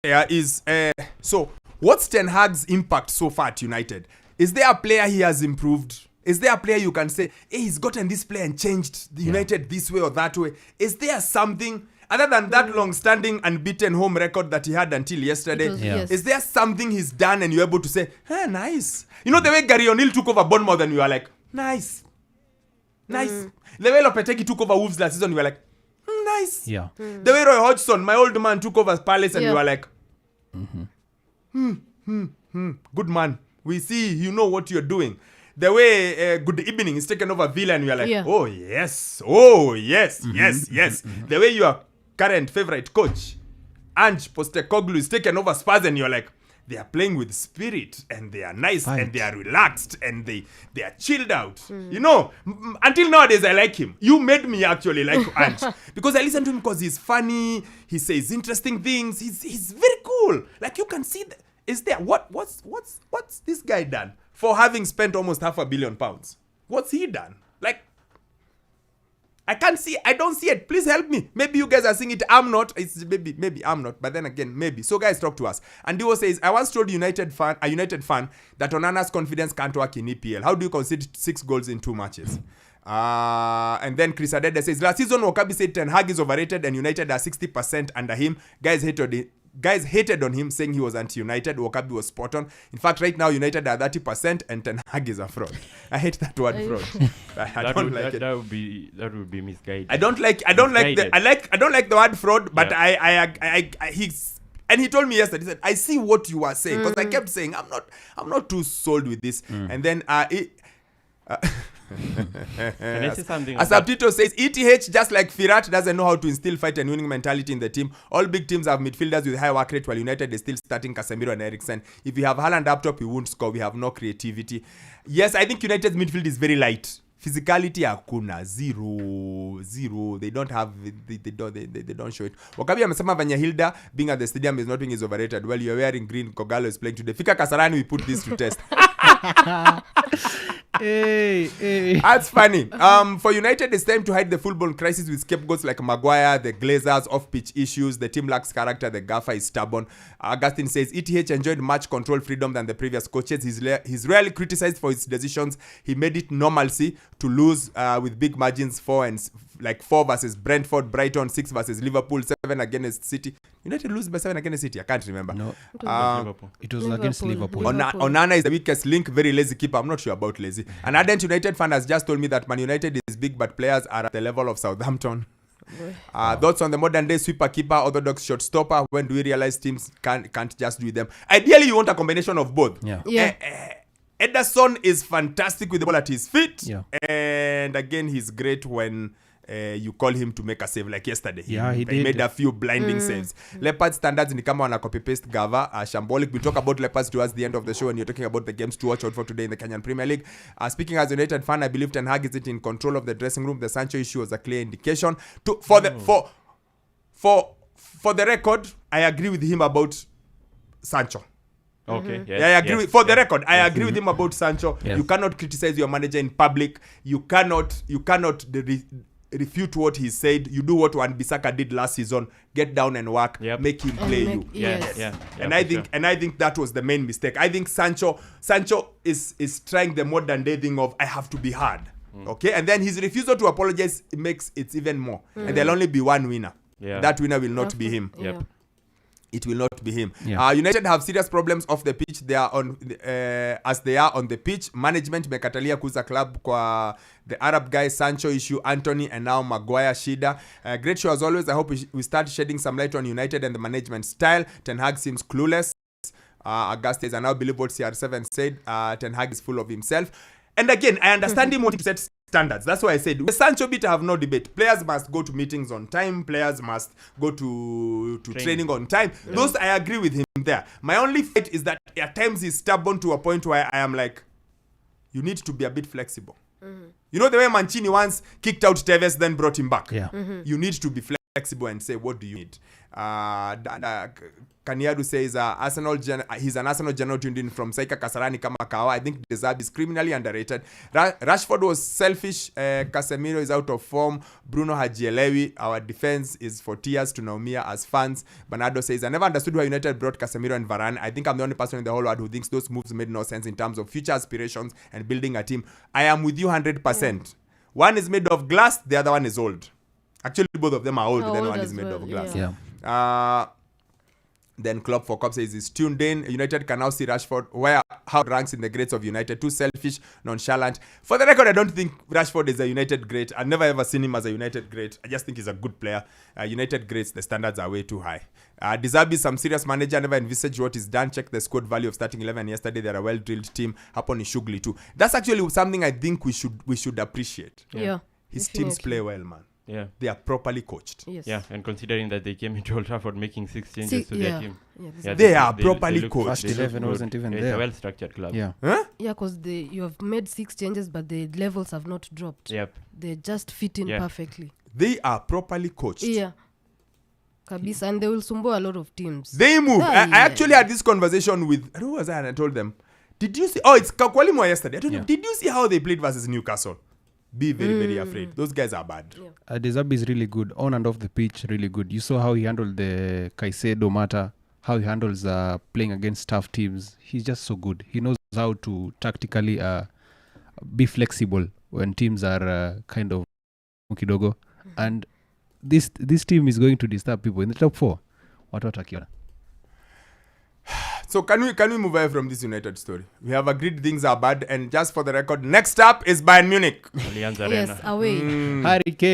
is so what's Ten Hag's impact so far at United? Is there a player he has improved? Is there a player you can say, hey, he's gotten this player and changed the United this way or that way? Is there something other than that long-standing unbeaten home record that he had until yesterday? Is there something he's done and you're able to say, nice? You know the way Gary O'Neill took over Bournemouth and you are like, nice. The way Lopetegui took over Wolves last season, you were like, nice. Yeah. The way Roy Hodgson, my old man, took over Palace and you were like, good man. We see you know what you're doing. The way Good Evening is taken over Villa and you're like, oh yes. The way your current favorite coach, Ange Postecoglou, is taken over Spurs and you're like, they are playing with spirit and they are nice and they are relaxed and they are chilled out. You know, until nowadays I like him. You made me actually like Ange because I listen to him because he's funny. He says interesting things. He's very cool. Like you can see that. Is there what's this guy done for having spent almost £500 million? What's he done? Like I don't see it. Please help me. Maybe you guys are seeing it. I'm not. It's maybe I'm not. But then again, maybe. So guys, talk to us. And Dio says, I once told a United fan that Onana's confidence can't work in EPL. How do you concede 6 goals in 2 matches? And then Chris Adede says, last season Wokabi said Ten Hag is overrated and United are 60% under him. Guys hated on him, saying he was anti-United. Wokabi was spot on. In fact, right now United are 30% and Ten Hag is a fraud. I hate that word, fraud. I don't like it. That would be misguided. I don't like the word fraud, but he's, and he told me yesterday, he said, I see what you are saying, because I kept saying I'm not too sold with this. And then Can I say something? Asabtito says ETH, just like Firat, doesn't know how to instill fight and winning mentality in the team. All big teams have midfielders with high work rate, while United is still starting Casemiro and Eriksen. If we have Haaland up top, we won't score. We have no creativity. Yes, I think United's midfield is very light. Physicality hakuna, zero. They don't have, they don't show it. Wokabi amesema Vanya Hilda being at the stadium is not being is overrated. Well, you're wearing green, Kogalo is playing today. Fika Kasarani, we put this to test. Hey. That's funny. For United, it's time to hide the full-blown crisis with scapegoats like Maguire, the Glazers, off-pitch issues. The team lacks character. The gaffer is stubborn. Augustine says ETH enjoyed much control freedom than the previous coaches. He's rarely criticized for his decisions. He made it normalcy to lose with big margins, 4 versus Brentford, Brighton, 6 versus Liverpool, 7 against City. United lose by 7 against City. I can't remember. No, it was against Liverpool. Onana is the weakest link, very lazy keeper. I'm not sure about lazy. An ardent United fan has just told me that Man United is big, but players are at the level of Southampton. Thoughts on the modern day sweeper keeper, orthodox shot stopper? When do we realize teams can't just do them? Ideally, you want a combination of both. Ederson is fantastic with the ball at his feet. And again, he's great when you call him to make a save, like yesterday. He made a few blinding saves. Leopard standards ni kama wana copy paste Gava. Shambolic. We'll talk about Leopards towards the end of the show, and you're talking about the games to watch out for today in the Kenyan Premier League. Speaking as a United fan, I believe Ten Hag is in control of the dressing room. The Sancho issue was a clear indication. For the record, I agree with him about Sancho. Okay. Yes, I agree. For the record, I agree with him about Sancho. You cannot criticize your manager in public. You cannot refute what he said. You do what Wan-Bissaka did last season. Get down and work. Make him play you. And I think that was the main mistake. I think Sancho is trying the modern day thing of I have to be hard. Okay, and then his refusal to apologize makes it even more. And there'll only be one winner. That winner will not be him. It will not be him. United have serious problems off the pitch. They are on as they are on the pitch. Management mekatalia kuza club kwa the Arab guy, Sancho issue, Anthony, and now Maguire shida. Great show as always. I hope we start shedding some light on United and the management style. Ten Hag seems clueless. Augustus, I now believe what CR7 said. Ten Hag is full of himself. And again, I understand him wanting to set standards. That's why I said with Sancho bit I have no debate. Players must go to meetings on time. Players must go to training on time. Those I agree with him there. My only fight is that at times he's stubborn to a point where I am like, you need to be a bit flexible. You know the way Mancini once kicked out Tevez, then brought him back. You need to be flexible. flexible and say, what do you need? Kaniadu says, he's an Arsenal general tuned in from Saika Kasarani Kamakawa. I think Desabi is criminally underrated. Rashford was selfish. Casemiro is out of form. Bruno Hajielewi. Our defense is for tears to Naumia as fans. Bernardo says, I never understood why United brought Casemiro and Varane. I think I'm the only person in the whole world who thinks those moves made no sense in terms of future aspirations and building a team. I am with you 100%. One is made of glass, the other one is old. Actually, both of them are old, but then one is made of glass. Then Club for Cop says he's tuned in. United can now see Rashford how it ranks in the greats of United. Too selfish, nonchalant. For the record, I don't think Rashford is a United great. I've never ever seen him as a United great. I just think he's a good player. United greats, the standards are way too high. Desabi is some serious manager. Never envisaged what is done. Check the squad value of starting 11 yesterday. They're a well-drilled team. Happen in Shugli too. That's actually something I think we should appreciate. Yeah. His teams play well, man. Yeah. They are properly coached. Yes. Yeah, and considering that they came into Old Trafford making 6 changes to their team. Yeah, they are properly coached. First 11 wasn't even It's there. a well-structured club. Yeah. Huh? Yeah, because you have made 6 changes, but the levels have not dropped. Yep. They just fit in perfectly. They are properly coached. Yeah. Kabisa, and they will sumbo a lot of teams. They move. I actually had this conversation with, who was I? And I told them, did you see? Oh, it's Kakwalimo yesterday. I told them, did you see how they played versus Newcastle? Be very, very afraid. Those guys are bad. Yeah. Desabi is really good. On and off the pitch, really good. You saw how he handled the Caicedo matter, how he handles playing against tough teams. He's just so good. He knows how to tactically be flexible when teams are kind of kidogo. And this team is going to disturb people in the top 4. What watakiona? So can we move away from this United story? We have agreed things are bad, and just for the record, next up is Bayern Munich. Allianz Arena. Yes, away. Harry Kane.